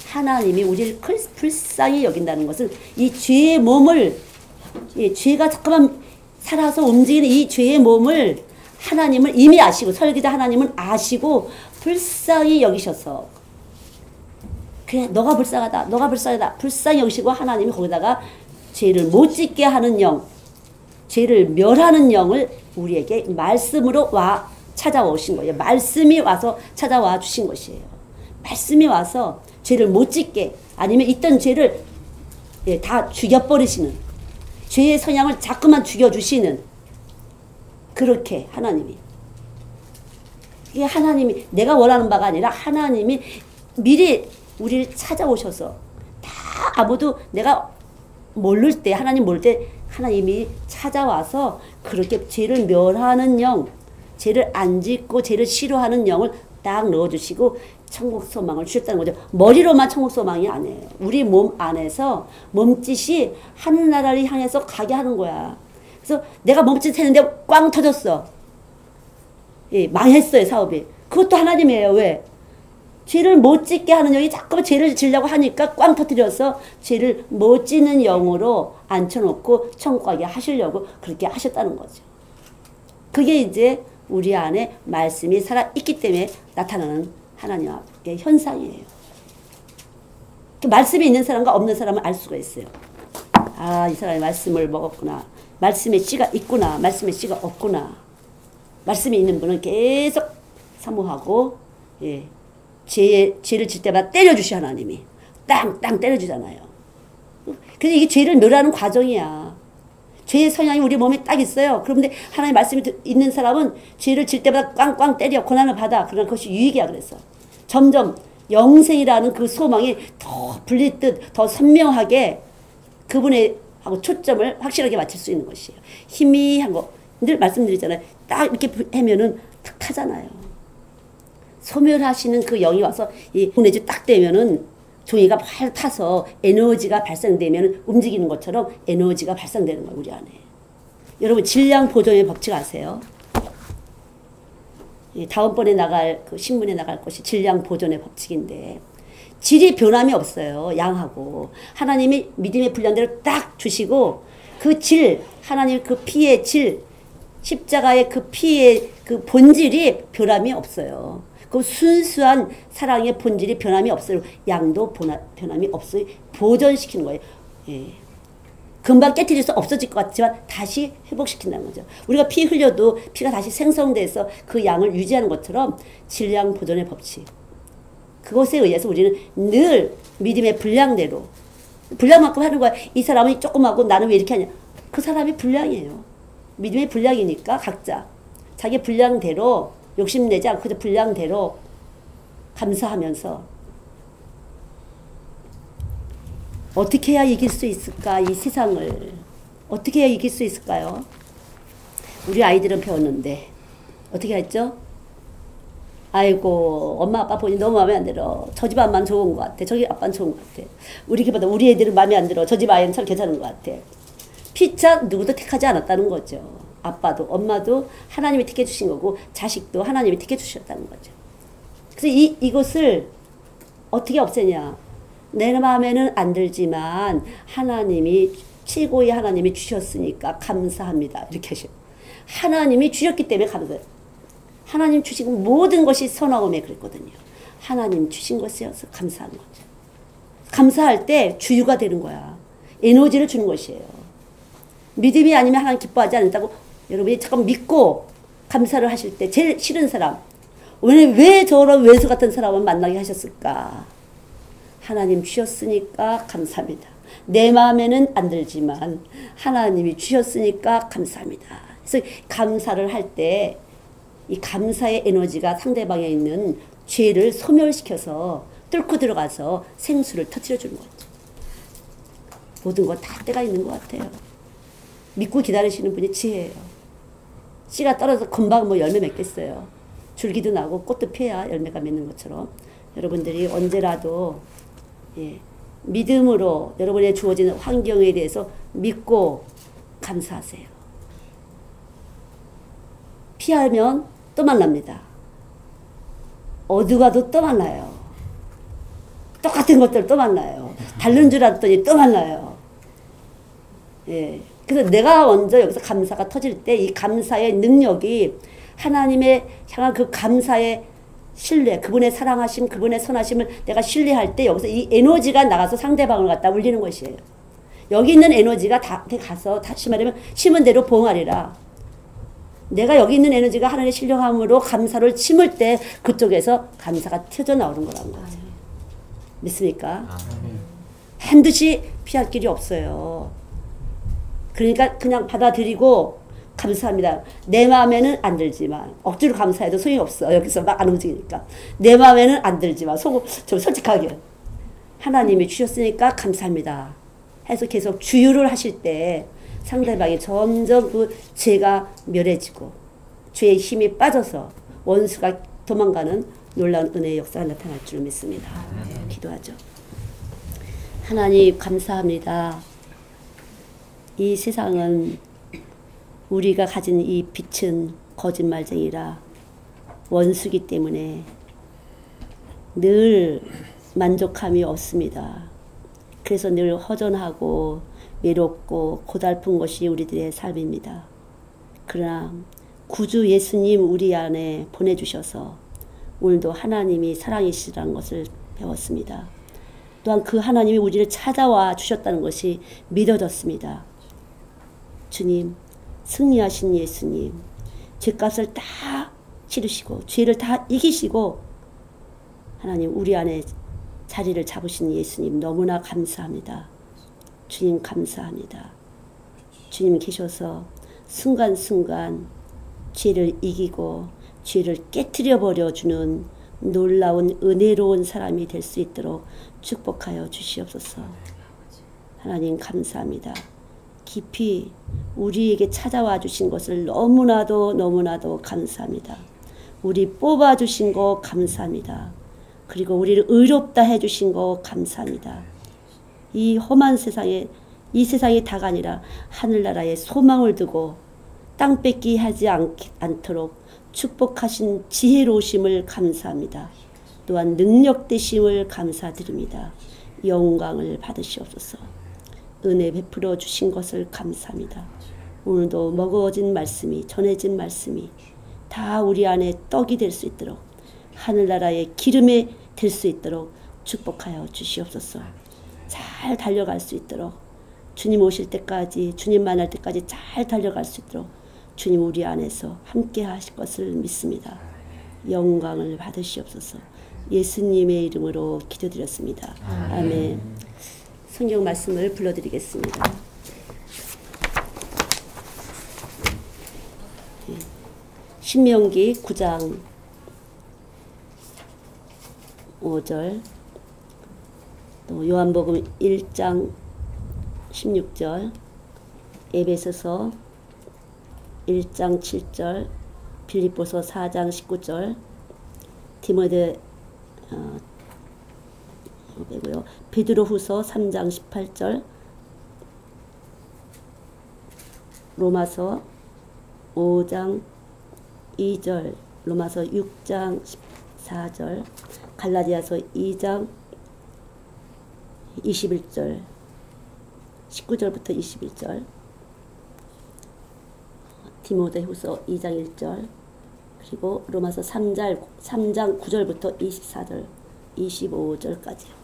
하나님이 우리를 불쌍히 여긴다는 것은 이 죄의 몸을, 예, 죄가 잠깐만 살아서 움직이는 이 죄의 몸을 하나님을 이미 아시고, 설계자 하나님은 아시고 불쌍히 여기셔서, 그래 너가 불쌍하다, 너가 불쌍하다, 불쌍히 여기시고 하나님이 거기다가 죄를 못 짓게 하는 영, 죄를 멸하는 영을 우리에게 말씀으로 와 찾아오신 거예요. 말씀이 와서 찾아와 주신 것이에요. 말씀이 와서 죄를 못 짓게, 아니면 있던 죄를, 예, 다 죽여버리시는, 죄의 성향을 자꾸만 죽여주시는, 그렇게 하나님이, 이게 하나님이, 내가 원하는 바가 아니라 하나님이 미리 우리를 찾아오셔서, 다 아무도 내가 모를 때, 하나님 모를 때 하나님이 찾아와서 그렇게 죄를 멸하는 영, 죄를 안 짓고 죄를 싫어하는 영을 딱 넣어주시고 천국 소망을 주셨다는 거죠. 머리로만 천국 소망이 아니에요. 우리 몸 안에서 몸짓이 하늘나라를 향해서 가게 하는 거야. 그래서 내가 몸짓 했는데 꽝 터졌어. 예, 망했어요, 사업이. 그것도 하나님이에요. 왜? 죄를 못 짓게 하는 영이 자꾸 죄를 지려고 하니까 꽝 터뜨려서 죄를 못 짓는 영으로 앉혀놓고 천국 가게 하시려고 그렇게 하셨다는 거죠. 그게 이제 우리 안에 말씀이 살아있기 때문에 나타나는 하나님의 현상이에요. 그 말씀이 있는 사람과 없는 사람은 알 수가 있어요. 아, 이 사람이 말씀을 먹었구나. 말씀의 씨가 있구나. 말씀의 씨가 없구나. 말씀이 있는 분은 계속 사모하고, 예, 죄를 질 때마다 때려주시 하나님이. 땅 때려주잖아요. 그래서 이게 죄를 멸하는 과정이야. 죄의 성향이 우리 몸에 딱 있어요. 그런데 하나님의 말씀이 있는 사람은 죄를 질 때마다 꽝꽝 때려 고난을 받아. 그러나 그것이 유익이야. 그래서 점점 영생이라는 그 소망이 더 불리듯 더 선명하게 그분의 하고 초점을 확실하게 맞출 수 있는 것이에요. 희미한 거 늘 말씀드리잖아요. 딱 이렇게 하면은 탁 타잖아요. 소멸하시는 그 영이 와서 이 내지 딱 되면은 종이가 활 타서 에너지가 발생되면 움직이는 것처럼 에너지가 발생되는 거예요, 우리 안에. 여러분, 질량 보존의 법칙 아세요? 다음번에 나갈, 그 신문에 나갈 것이 질량 보존의 법칙인데, 질이 변함이 없어요, 양하고. 하나님이 믿음의 분량대로 딱 주시고, 그 질, 하나님 그 피의 질, 십자가의 그 피의 그 본질이 변함이 없어요. 그 순수한 사랑의 본질이 변함이 없어요. 양도 변함이 없어요. 보존시키는 거예요. 예. 금방 깨트려서 없어질 것 같지만 다시 회복시킨다는 거죠. 우리가 피 흘려도 피가 다시 생성돼서 그 양을 유지하는 것처럼 질량 보존의 법칙. 그것에 의해서 우리는 늘 믿음의 분량대로 분량만큼 하는 거야. 이 사람은 조금 하고 나는 왜 이렇게 하냐. 그 사람이 분량이에요. 믿음의 분량이니까 각자 자기 분량대로 욕심내지 않고 분량대로 감사하면서 어떻게 해야 이길 수 있을까? 이 세상을 어떻게 해야 이길 수 있을까요? 우리 아이들은 배웠는데 어떻게 했죠? 아이고 엄마 아빠 보니 너무 마음에 안 들어. 저 집 아빠는 좋은 것 같아. 저기 아빠는 좋은 것 같아. 우리 집보다 우리 애들은 마음에 안 들어. 저 집 아이는 참 괜찮은 것 같아. 피차 누구도 택하지 않았다는 거죠. 아빠도 엄마도 하나님이 택해 주신 거고 자식도 하나님이 택해 주셨다는 거죠. 그래서 이것을 어떻게 없애냐. 내 마음에는 안 들지만 하나님이 최고의 하나님이 주셨으니까 감사합니다. 이렇게 하셔. 하나님이 주셨기 때문에 감사해요. 하나님 주신 모든 것이 선하오매 그랬거든요. 하나님 주신 것이어서 감사하는 거죠. 감사할 때 주유가 되는 거야. 에너지를 주는 것이에요. 믿음이 아니면 하나님 기뻐하지 않는다고 여러분이 잠깐 믿고 감사를 하실 때 제일 싫은 사람. 왜 저런 왼수 같은 사람을 만나게 하셨을까? 하나님 주셨으니까 감사합니다. 내 마음에는 안 들지만 하나님이 주셨으니까 감사합니다. 그래서 감사를 할 때 이 감사의 에너지가 상대방에 있는 죄를 소멸시켜서 뚫고 들어가서 생수를 터뜨려 주는 거죠. 모든 거 다 때가 있는 것 같아요. 믿고 기다리시는 분이 지혜예요. 씨가 떨어져서 금방 뭐 열매 맺겠어요. 줄기도 나고 꽃도 피어야 열매가 맺는 것처럼 여러분들이 언제라도 믿음으로 여러분의 주어지는 환경에 대해서 믿고 감사하세요. 피하면 또 만납니다. 어두가도 또 만나요. 똑같은 것들 또 만나요. 다른 줄 알았더니 또 만나요. 예. 그래서 내가 먼저 여기서 감사가 터질 때 이 감사의 능력이 하나님의 향한 그 감사의 신뢰, 그분의 사랑하심, 그분의 선하심을 내가 신뢰할 때 여기서 이 에너지가 나가서 상대방을 갖다 울리는 것이에요. 여기 있는 에너지가 다 가서 다시 말하면 심은 대로 봉하리라. 내가 여기 있는 에너지가 하나님의 신령함으로 감사를 심을 때 그쪽에서 감사가 튀어져 나오는 거라는 거죠. 믿습니까? 반드시 피할 길이 없어요. 그러니까 그냥 받아들이고 감사합니다. 내 마음에는 안 들지만 억지로 감사해도 소용이 없어. 여기서 막 안 움직이니까. 내 마음에는 안 들지만 좀 솔직하게 하나님이 주셨으니까 감사합니다. 해서 계속 주유를 하실 때 상대방이 점점 그 죄가 멸해지고 죄의 힘이 빠져서 원수가 도망가는 놀라운 은혜의 역사가 나타날 줄 믿습니다. 기도하죠. 하나님 감사합니다. 이 세상은 우리가 가진 이 빛은 거짓말쟁이라 원수기 때문에 늘 만족함이 없습니다. 그래서 늘 허전하고 외롭고 고달픈 것이 우리들의 삶입니다. 그러나 구주 예수님 우리 안에 보내주셔서 오늘도 하나님이 사랑이시라는 것을 배웠습니다. 또한 그 하나님이 우리를 찾아와 주셨다는 것이 믿어졌습니다. 주님, 승리하신 예수님, 죄값을 다 치르시고 죄를 다 이기시고 하나님 우리 안에 자리를 잡으신 예수님 너무나 감사합니다. 주님 감사합니다. 주님 계셔서 순간순간 죄를 이기고 죄를 깨트려 버려주는 놀라운 은혜로운 사람이 될 수 있도록 축복하여 주시옵소서. 하나님 감사합니다. 깊이 우리에게 찾아와 주신 것을 너무나도 감사합니다. 우리 뽑아주신 거 감사합니다. 그리고 우리를 의롭다 해주신 거 감사합니다. 이 험한 세상에, 이 세상이 다가 아니라 하늘나라에 소망을 두고 땅 뺏기 하지 않도록 축복하신 지혜로우심을 감사합니다. 또한 능력되심을 감사드립니다. 영광을 받으시옵소서. 은혜 베풀어 주신 것을 감사합니다. 오늘도 먹어진 말씀이, 전해진 말씀이 다 우리 안에 떡이 될 수 있도록, 하늘나라의 기름이 될 수 있도록 축복하여 주시옵소서. 잘 달려갈 수 있도록, 주님 오실 때까지, 주님 만날 때까지 잘 달려갈 수 있도록 주님 우리 안에서 함께 하실 것을 믿습니다. 영광을 받으시옵소서. 예수님의 이름으로 기도드렸습니다. 아멘. 성경 말씀을 불러드리겠습니다. 신명기 9장 5절, 또 요한복음 1장 16절, 에베소서 1장 7절, 빌립보서 4장 19절, 디모데 베드로후서 3장 18절, 로마서 5장 2절, 로마서 6장 14절, 갈라디아서 2장 21절, 19절부터 21절, 디모데후서 2장 1절, 그리고 로마서 3장 9절부터 24절, 25절까지요.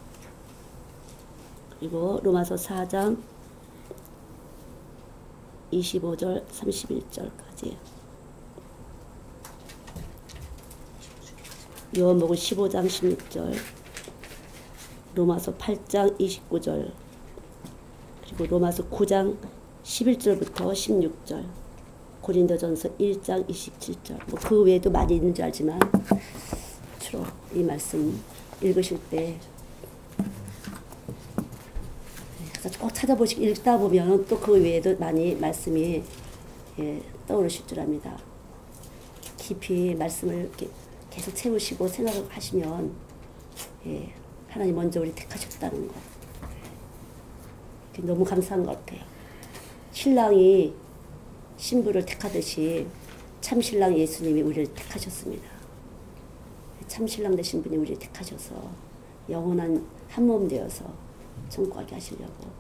그리고 로마서 4장 25절, 31절까지요. 요한복음 15장 16절, 로마서 8장 29절, 그리고 로마서 9장 11절부터 16절, 고린도전서 1장 27절. 그 외에도 많이 있는 줄 알지만 주로 이 말씀 읽으실 때 꼭 찾아보시고 읽다 보면 또 그 외에도 많이 말씀이 떠오르실 줄 압니다. 깊이 말씀을 이렇게 계속 채우시고 생각하시면 하나님 먼저 우리 택하셨다는 거 너무 감사한 것 같아요. 신랑이 신부를 택하듯이 참신랑 예수님이 우리를 택하셨습니다. 참신랑 되신 분이 우리를 택하셔서 영원한 한몸 되어서 천국 가게 하시려고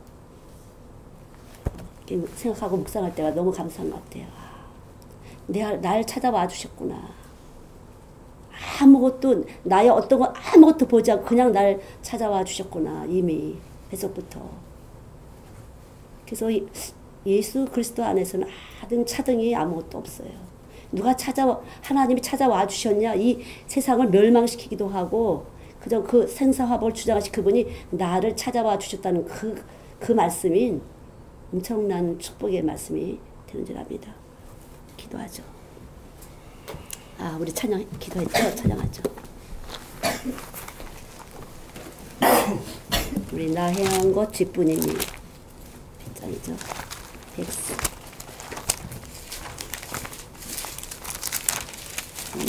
생각하고 묵상할 때가 너무 감사한 것 같아요. 날 찾아와 주셨구나. 아무것도 나의 어떤 거 아무것도 보지 않고 그냥 날 찾아와 주셨구나. 이미 뱃속부터. 그래서 예수 그리스도 안에서는 아등 차등이 아무것도 없어요. 누가 하나님이 찾아와 주셨냐? 이 세상을 멸망시키기도 하고 그저 그 생사화복을 주장하신 그분이 나를 찾아와 주셨다는 그 말씀이 엄청난 축복의 말씀이 되는 줄 압니다. 기도하죠. 우리 찬양 기도했죠? 찬양하죠. 우리 나 행한 것 뒷분이니 빗장이죠. 백스.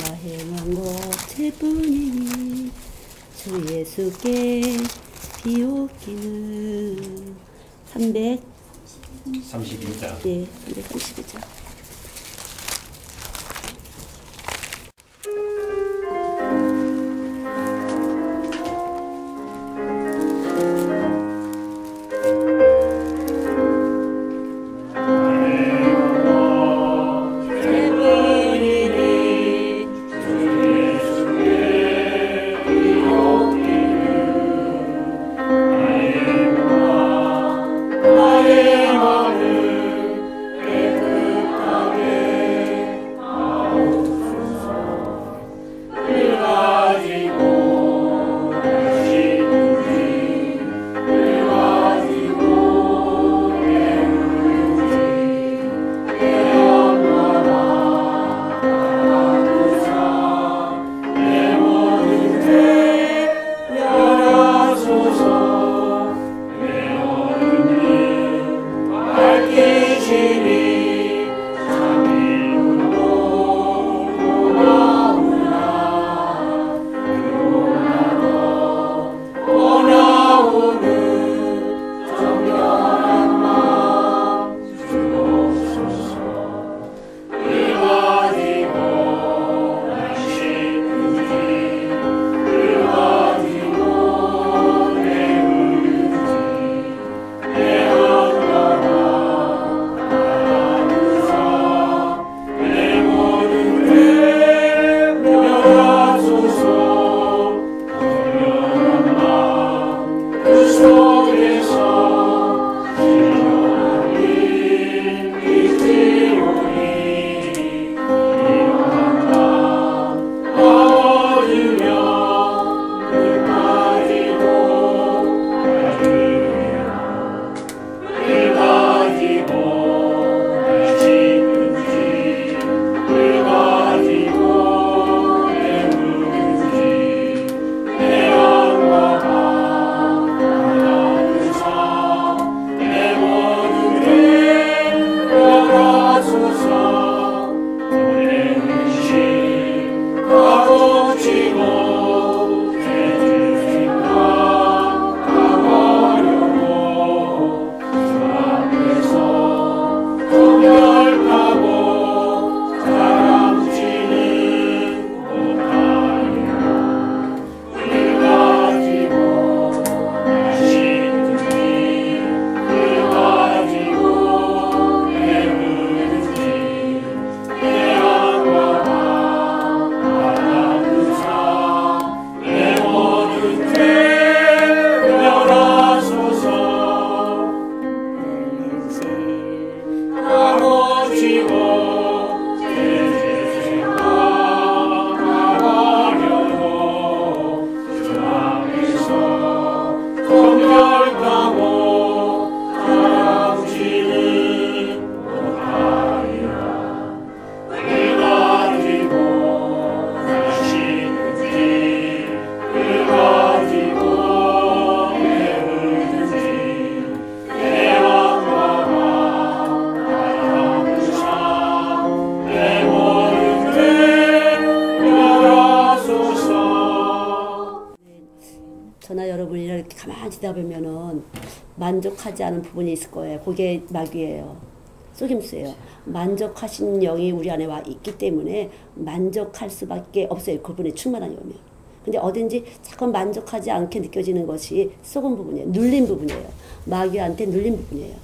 나 행한 것 뒷분이니 주 예수께 비옵기는 332장. 네, 332장. 나의 마음 깨끗 버티다 보면은 만족하지 않은 부분이 있을 거예요. 그게 마귀예요. 속임수예요. 만족하신 영이 우리 안에 와 있기 때문에 만족할 수밖에 없어요. 그분의 충만한 영이면. 근데 어딘지 자꾸 만족하지 않게 느껴지는 것이 속은 부분이에요. 눌린 부분이에요. 마귀한테 눌린 부분이에요.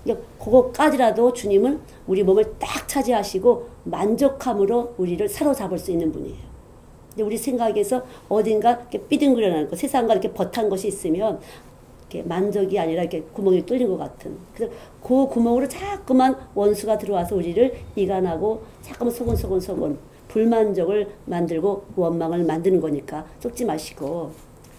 그러니까 그거까지라도 주님은 우리 몸을 딱 차지하시고 만족함으로 우리를 사로잡을 수 있는 분이에요. 근데 우리 생각에서 어딘가 이렇게 삐둥그려나는 거, 세상과 이렇게 버탄 것이 있으면 이렇게 만족이 아니라 이렇게 구멍이 뚫린 것 같은. 그래서 그 구멍으로 자꾸만 원수가 들어와서 우리를 이간하고 자꾸만 소곤소곤 불만족을 만들고 원망을 만드는 거니까 속지 마시고,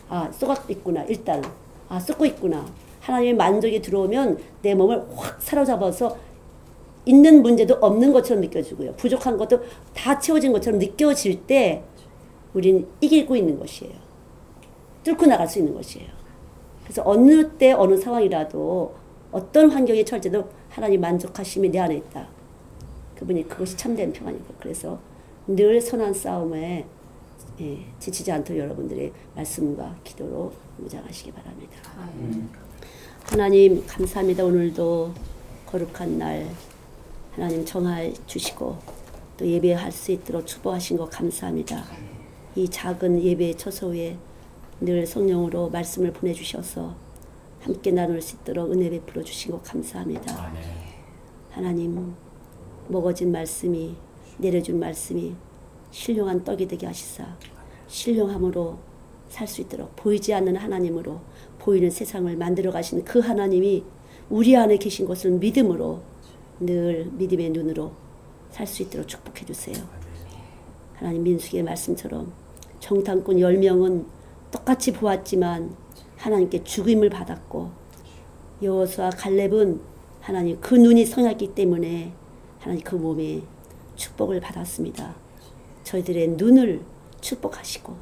아, 속고 있구나. 일단 아, 속고 있구나. 하나님의 만족이 들어오면 내 몸을 확 사로잡아서 있는 문제도 없는 것처럼 느껴지고요. 부족한 것도 다 채워진 것처럼 느껴질 때 우리는 이기고 있는 것이에요. 뚫고 나갈 수 있는 것이에요. 그래서 어느 때 어느 상황이라도 어떤 환경이 처할지도 하나님 만족하심이 내 안에 있다. 그것이 참된 평안이고, 그래서 늘 선한 싸움에 지치지 않도록 여러분들의 말씀과 기도로 무장하시기 바랍니다. 하나님 감사합니다. 오늘도 거룩한 날 하나님 정하여 주시고 또 예배할 수 있도록 축복하신 것 감사합니다. 이 작은 예배의 처소에 늘 성령으로 말씀을 보내주셔서 함께 나눌 수 있도록 은혜 베풀어 주신 것 감사합니다. 하나님 먹어진 말씀이, 내려준 말씀이 신령한 떡이 되게 하시사 신령함으로 살 수 있도록 보이지 않는 하나님으로 보이는 세상을 만들어 가시는 그 하나님이 우리 안에 계신 것을 믿음으로 늘 믿음의 눈으로 살 수 있도록 축복해 주세요. 하나님 민수기의 말씀처럼 정탐꾼 10명은 똑같이 보았지만 하나님께 죽임을 받았고, 여호수아 갈렙은 하나님 그 눈이 성했기 때문에 하나님 그 몸에 축복을 받았습니다. 저희들의 눈을 축복하시고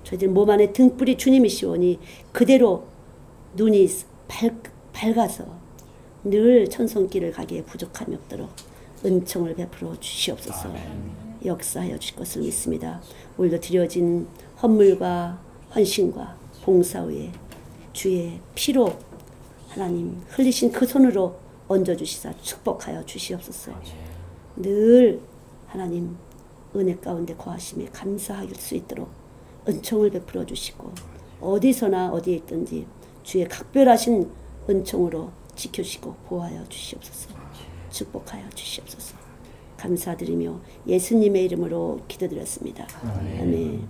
저희들 몸 안에 등불이 주님이시오니 그대로 눈이 밝아서 늘 천손길을 가기에 부족함이 없도록 은총을 베풀어 주시옵소서. 역사하여 주실 것을 믿습니다. 오늘도 드려진 헌물과 헌신과 봉사 후에 주의 피로 하나님 흘리신 그 손으로 얹어주시사 축복하여 주시옵소서. 늘 하나님 은혜 가운데 거하심에 감사할 수 있도록 은총을 베풀어 주시고 어디서나 어디에 있든지 주의 각별하신 은총으로 지켜주시고 보호하여 주시옵소서. 축복하여 주시옵소서. 감사드리며 예수님의 이름으로 기도드렸습니다. 아멘.